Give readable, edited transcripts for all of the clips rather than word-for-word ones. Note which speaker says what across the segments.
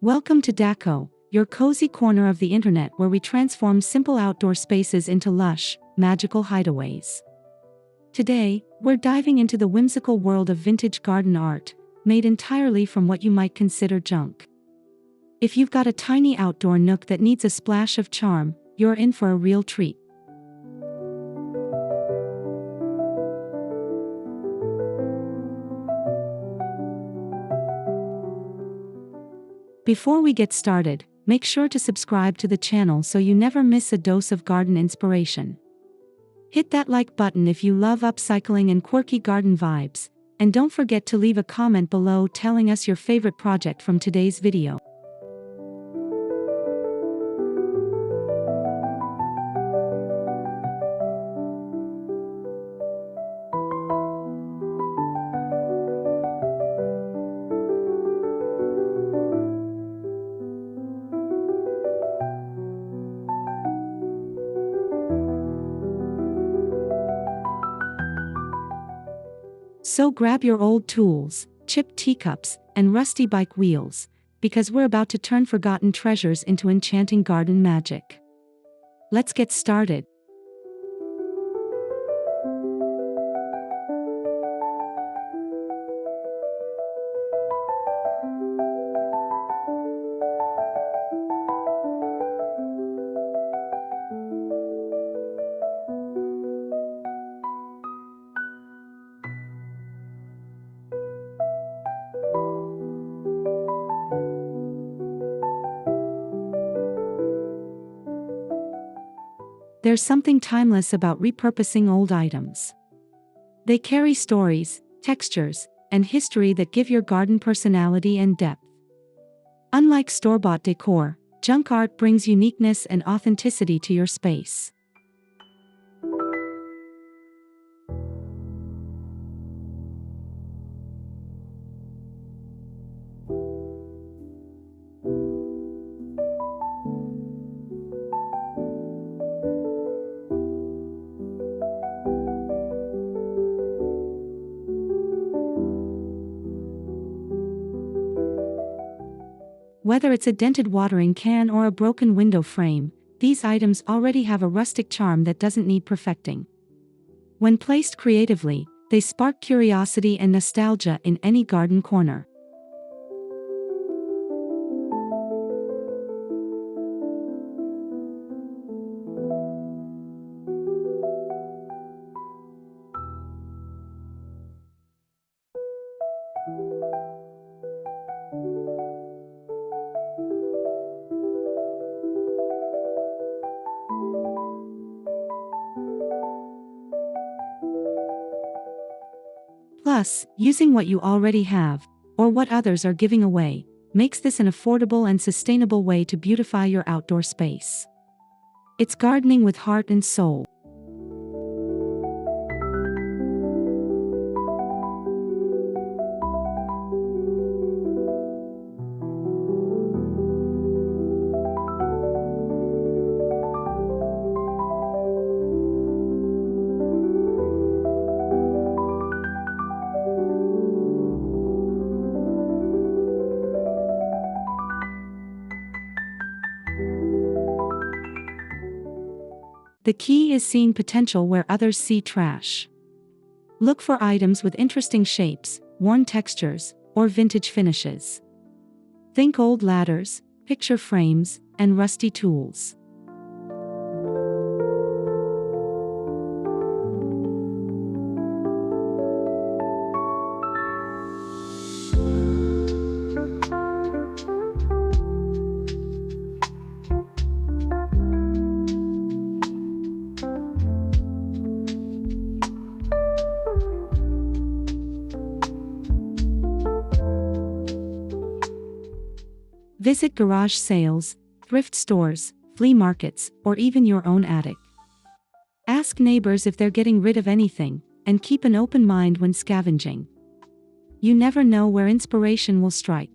Speaker 1: Welcome to Daco, your cozy corner of the internet where we transform simple outdoor spaces into lush, magical hideaways. Today, we're diving into the whimsical world of vintage garden art, made entirely from what you might consider junk. If you've got a tiny outdoor nook that needs a splash of charm, you're in for a real treat. Before we get started, make sure to subscribe to the channel so you never miss a dose of garden inspiration. Hit that like button if you love upcycling and quirky garden vibes, and don't forget to leave a comment below telling us your favorite project from today's video. So grab your old tools, chipped teacups, and rusty bike wheels, because we're about to turn forgotten treasures into enchanting garden magic. Let's get started. There's something timeless about repurposing old items. They carry stories, textures, and history that give your garden personality and depth. Unlike store-bought decor, junk art brings uniqueness and authenticity to your space. Whether it's a dented watering can or a broken window frame, these items already have a rustic charm that doesn't need perfecting. When placed creatively, they spark curiosity and nostalgia in any garden corner. Plus, using what you already have, or what others are giving away, makes this an affordable and sustainable way to beautify your outdoor space. It's gardening with heart and soul. The key is seeing potential where others see trash. Look for items with interesting shapes, worn textures, or vintage finishes. Think old ladders, picture frames, and rusty tools. Visit garage sales, thrift stores, flea markets, or even your own attic. Ask neighbors if they're getting rid of anything, and keep an open mind when scavenging. You never know where inspiration will strike.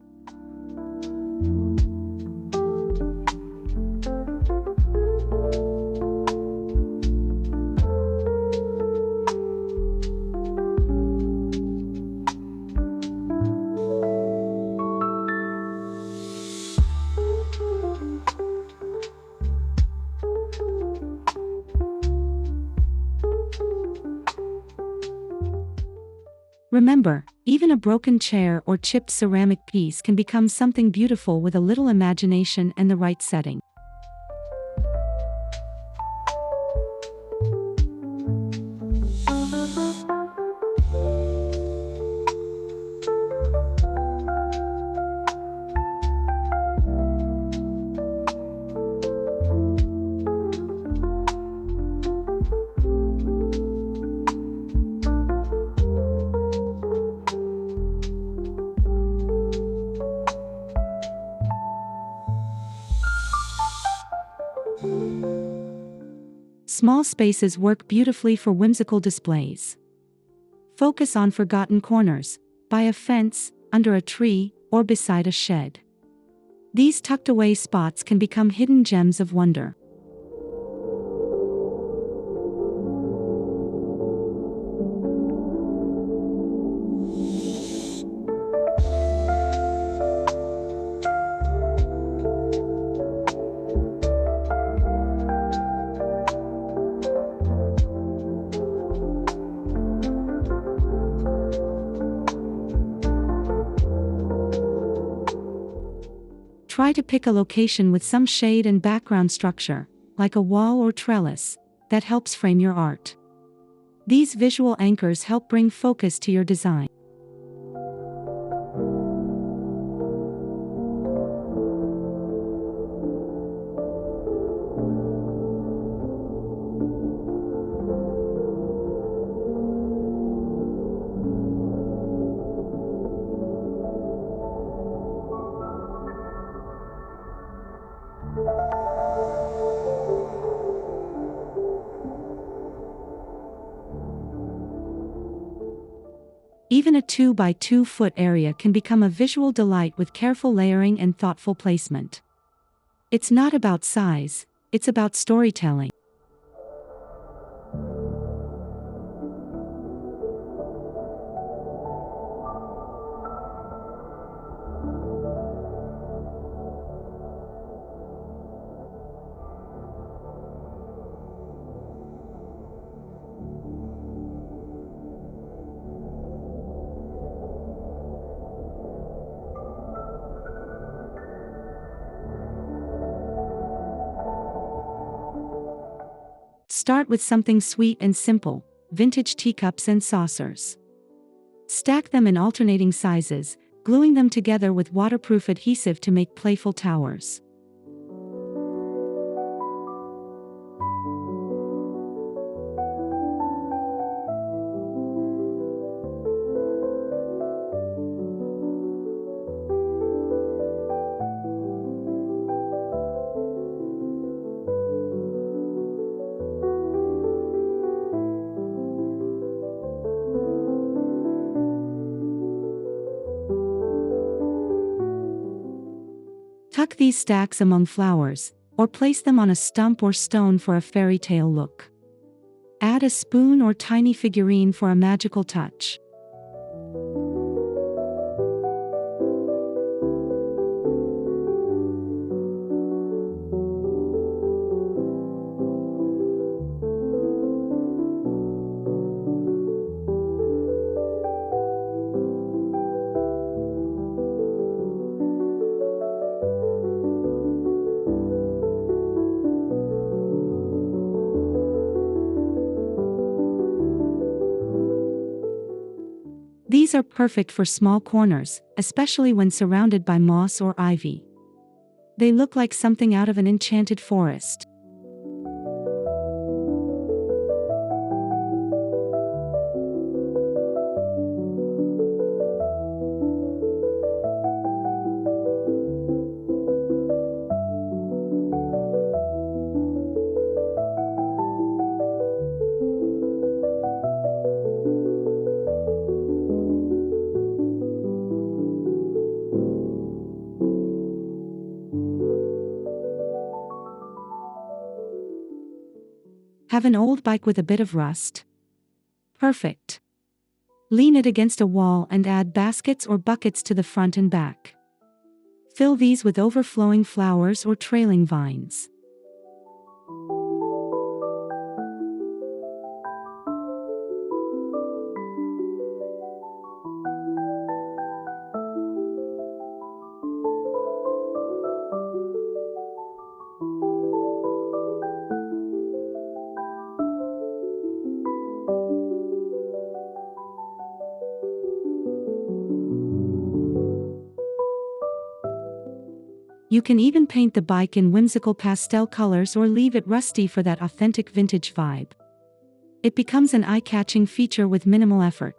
Speaker 1: Remember, even a broken chair or chipped ceramic piece can become something beautiful with a little imagination and the right setting. Small spaces work beautifully for whimsical displays. Focus on forgotten corners, by a fence, under a tree, or beside a shed. These tucked-away spots can become hidden gems of wonder. Try to pick a location with some shade and background structure, like a wall or trellis, that helps frame your art. These visual anchors help bring focus to your design. Even a 2 by 2 foot area can become a visual delight with careful layering and thoughtful placement. It's not about size, it's about storytelling. Start with something sweet and simple, vintage teacups and saucers. Stack them in alternating sizes, gluing them together with waterproof adhesive to make playful towers. Tuck these stacks among flowers, or place them on a stump or stone for a fairy tale look. Add a spoon or tiny figurine for a magical touch. These are perfect for small corners, especially when surrounded by moss or ivy. They look like something out of an enchanted forest. Have an old bike with a bit of rust? Perfect. Lean it against a wall and add baskets or buckets to the front and back. Fill these with overflowing flowers or trailing vines. You can even paint the bike in whimsical pastel colors or leave it rusty for that authentic vintage vibe. It becomes an eye-catching feature with minimal effort.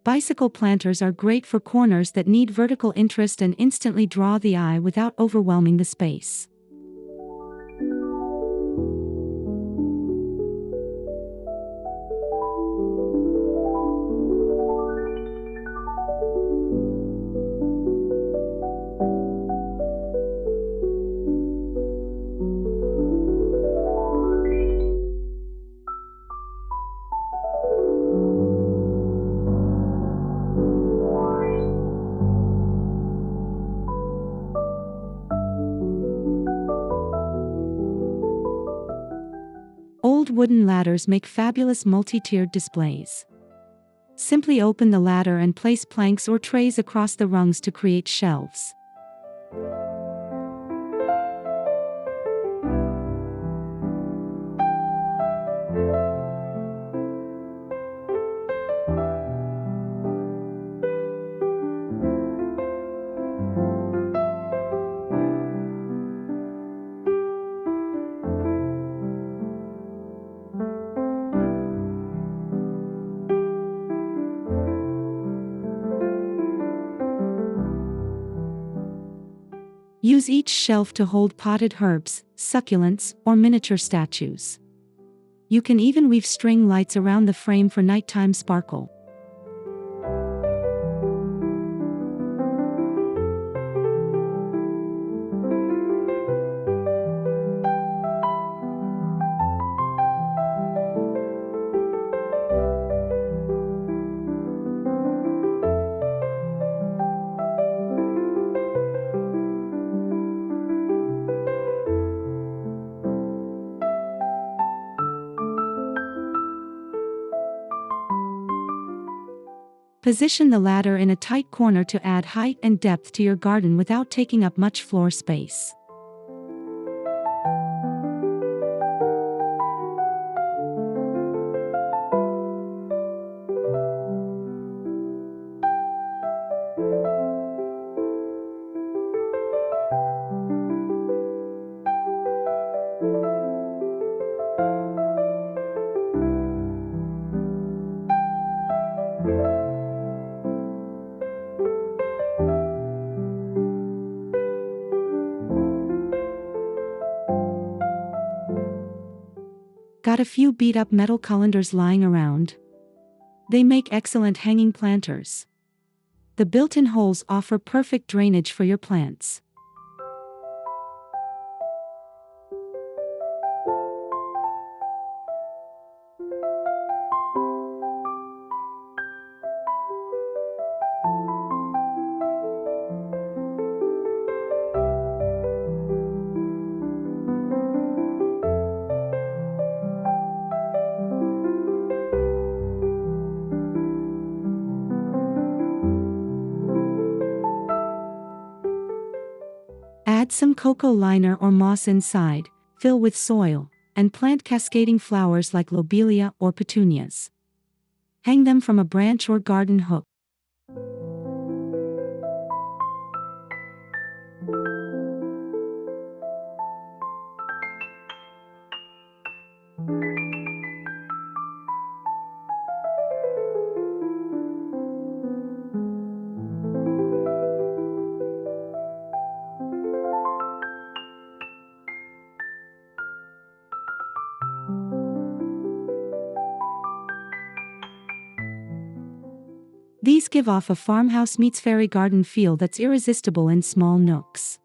Speaker 1: Bicycle planters are great for corners that need vertical interest and instantly draw the eye without overwhelming the space. Old wooden ladders make fabulous multi-tiered displays. Simply open the ladder and place planks or trays across the rungs to create shelves. Use each shelf to hold potted herbs, succulents, or miniature statues. You can even weave string lights around the frame for nighttime sparkle. Position the ladder in a tight corner to add height and depth to your garden without taking up much floor space. Got a few beat-up metal colanders lying around? They make excellent hanging planters. The built-in holes offer perfect drainage for your plants. Add some cocoa liner or moss inside, fill with soil, and plant cascading flowers like lobelia or petunias. Hang them from a branch or garden hook. These give off a farmhouse meets fairy garden feel that's irresistible in small nooks.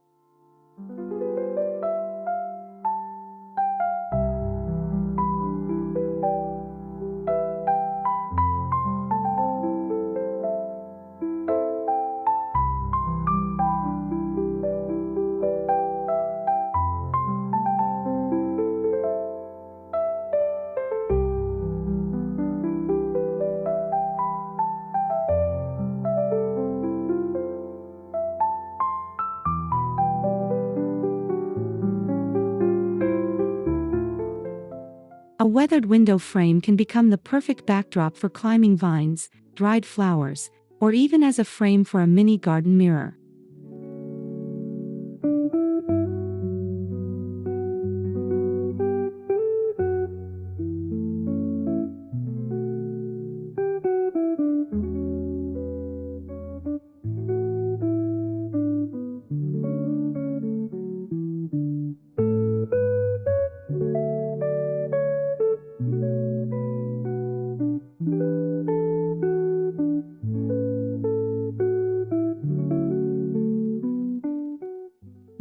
Speaker 1: A weathered window frame can become the perfect backdrop for climbing vines, dried flowers, or even as a frame for a mini garden mirror.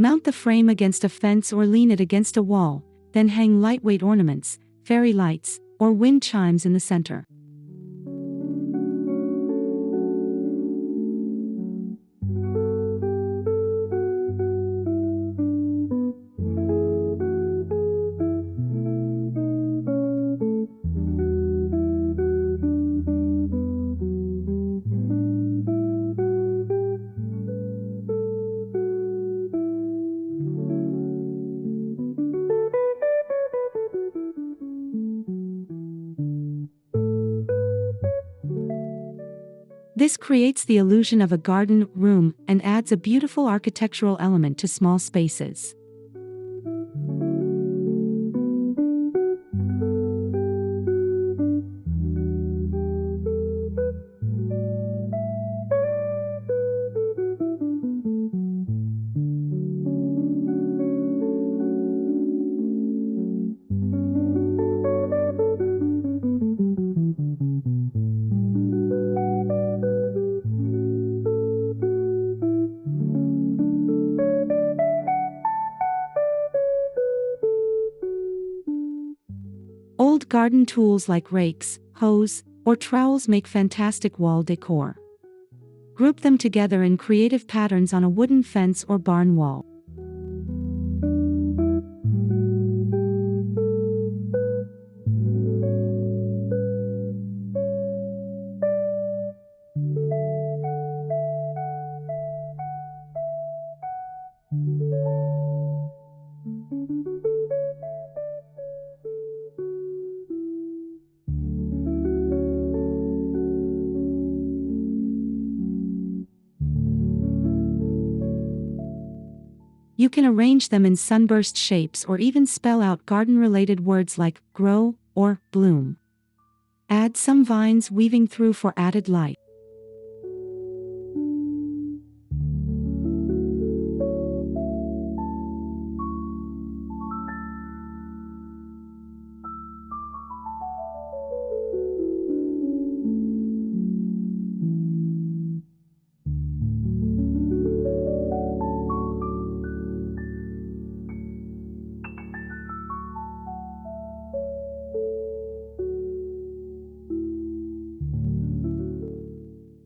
Speaker 1: Mount the frame against a fence or lean it against a wall, then hang lightweight ornaments, fairy lights, or wind chimes in the center. This creates the illusion of a garden room and adds a beautiful architectural element to small spaces. Old garden tools like rakes, hoes, or trowels make fantastic wall decor. Group them together in creative patterns on a wooden fence or barn wall. You can arrange them in sunburst shapes or even spell out garden-related words like grow or bloom. Add some vines weaving through for added light.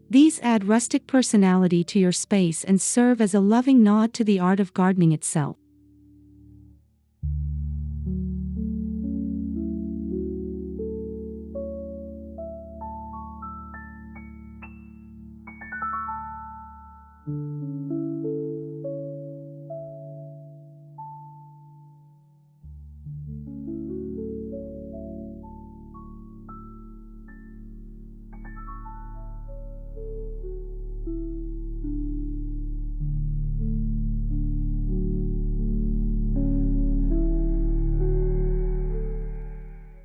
Speaker 1: These add rustic personality to your space and serve as a loving nod to the art of gardening itself.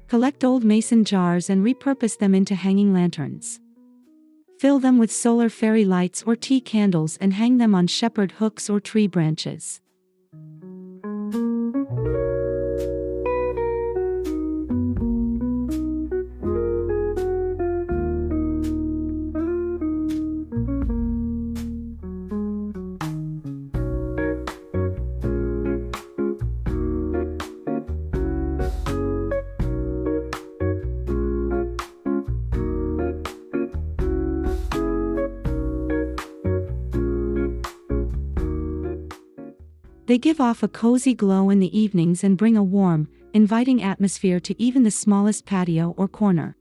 Speaker 1: Collect old mason jars and repurpose them into hanging lanterns. Fill them with solar fairy lights or tea candles and hang them on shepherd hooks or tree branches. They give off a cozy glow in the evenings and bring a warm, inviting atmosphere to even the smallest patio or corner.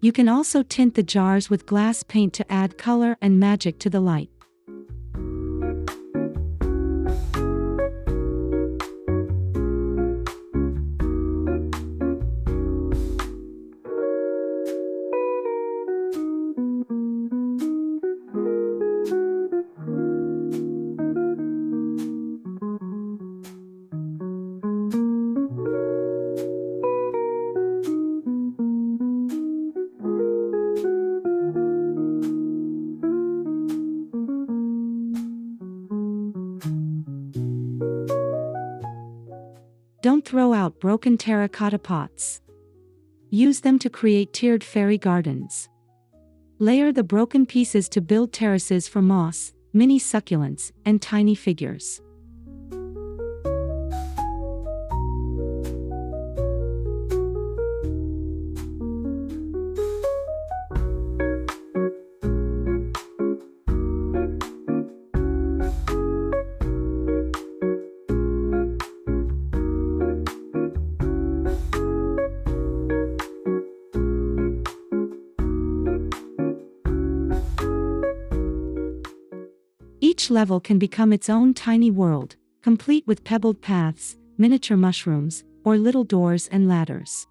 Speaker 1: You can also tint the jars with glass paint to add color and magic to the light. Don't throw out broken terracotta pots. Use them to create tiered fairy gardens. Layer the broken pieces to build terraces for moss, mini succulents, and tiny figures. Each level can become its own tiny world, complete with pebbled paths, miniature mushrooms, or little doors and ladders.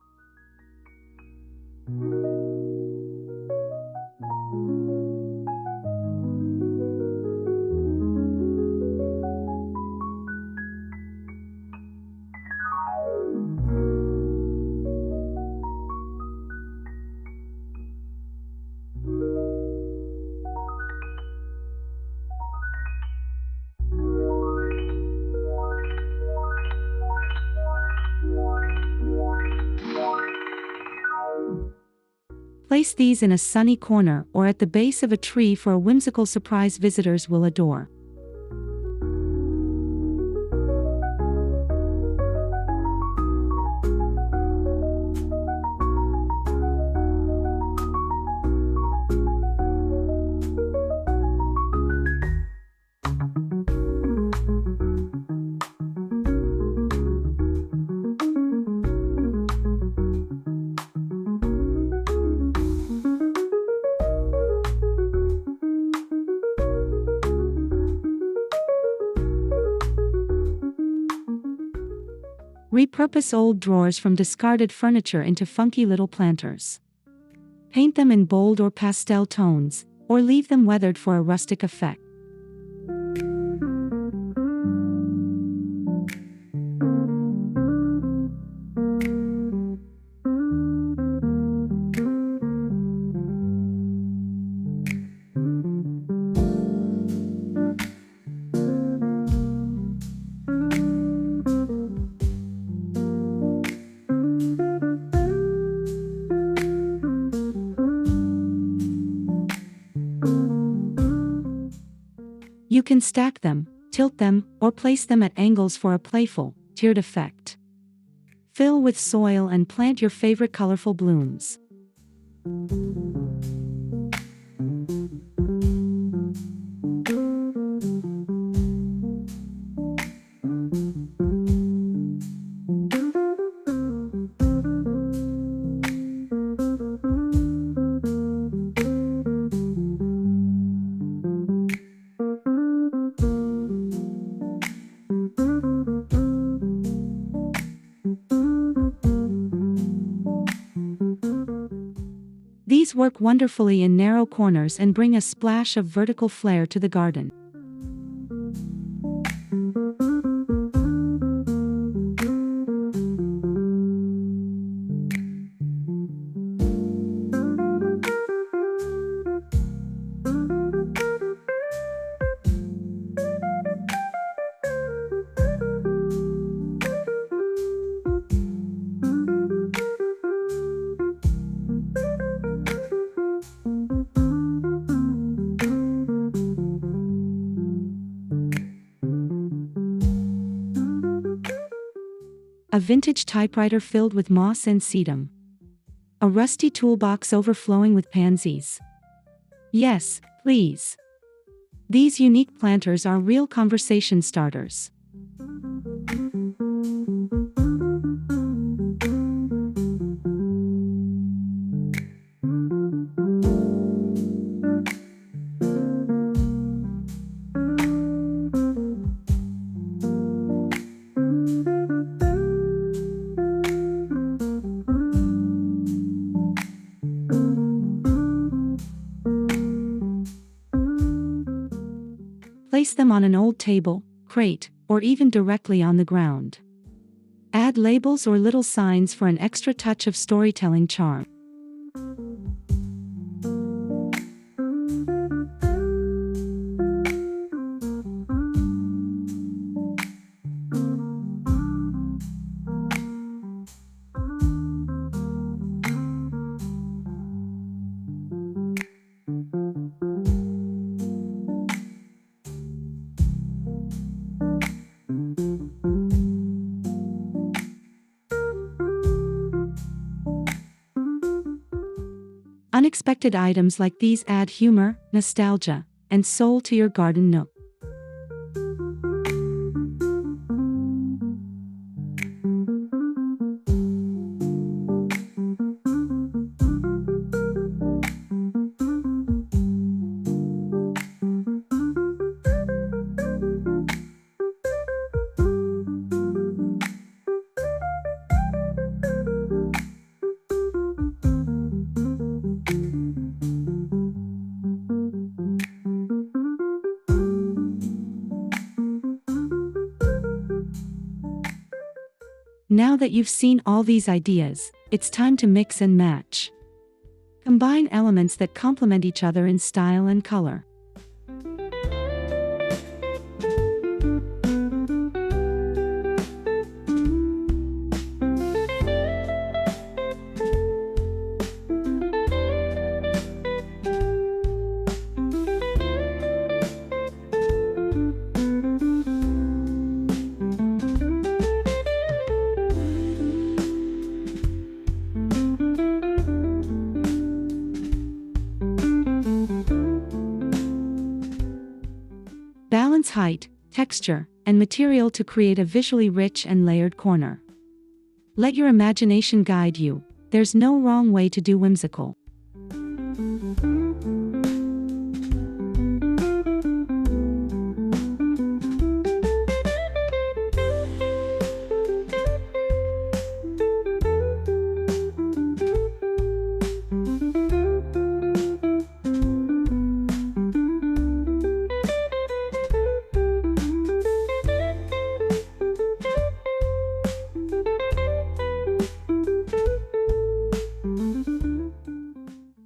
Speaker 1: Place these in a sunny corner or at the base of a tree for a whimsical surprise visitors will adore. Repurpose old drawers from discarded furniture into funky little planters. Paint them in bold or pastel tones, or leave them weathered for a rustic effect. You can stack them, tilt them, or place them at angles for a playful, tiered effect. Fill with soil and plant your favorite colorful blooms. These work wonderfully in narrow corners and bring a splash of vertical flair to the garden. A vintage typewriter filled with moss and sedum. A rusty toolbox overflowing with pansies. Yes, please. These unique planters are real conversation starters. them on an old table, crate, or even directly on the ground. Add labels or little signs for an extra touch of storytelling charm. Unexpected items like these add humor, nostalgia, and soul to your garden nook. Now that you've seen all these ideas, it's time to mix and match. Combine elements that complement each other in style and color. Balance height, texture, and material to create a visually rich and layered corner. Let your imagination guide you. There's no wrong way to do whimsical.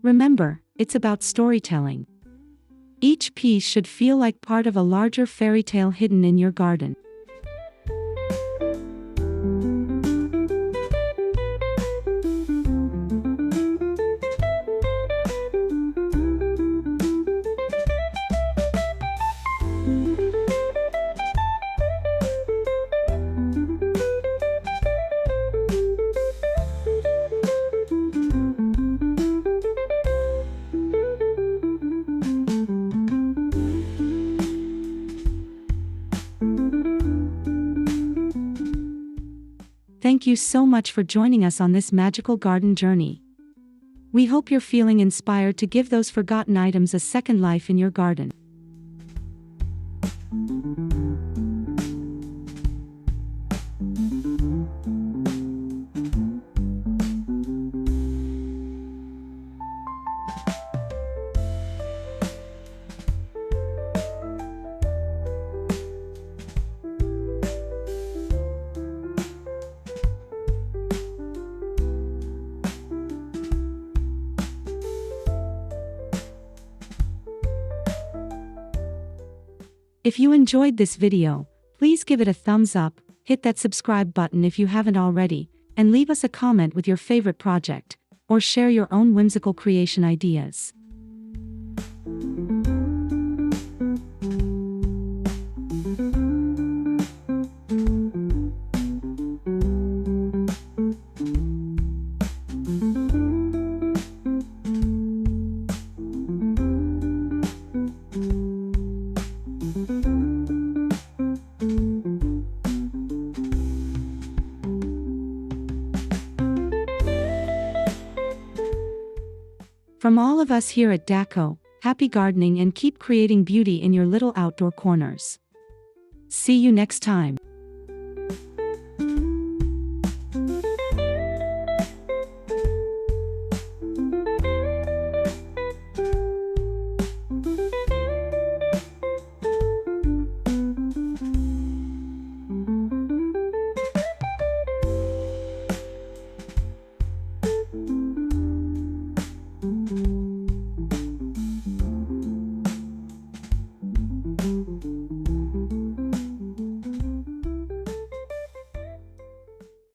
Speaker 1: Remember, it's about storytelling. Each piece should feel like part of a larger fairy tale hidden in your garden. Thank you so much for joining us on this magical garden journey. We hope you're feeling inspired to give those forgotten items a second life in your garden. If you enjoyed this video, please give it a thumbs up, hit that subscribe button if you haven't already, and leave us a comment with your favorite project, or share your own whimsical creation ideas. From all of us here at Daco, happy gardening and keep creating beauty in your little outdoor corners. See you next time.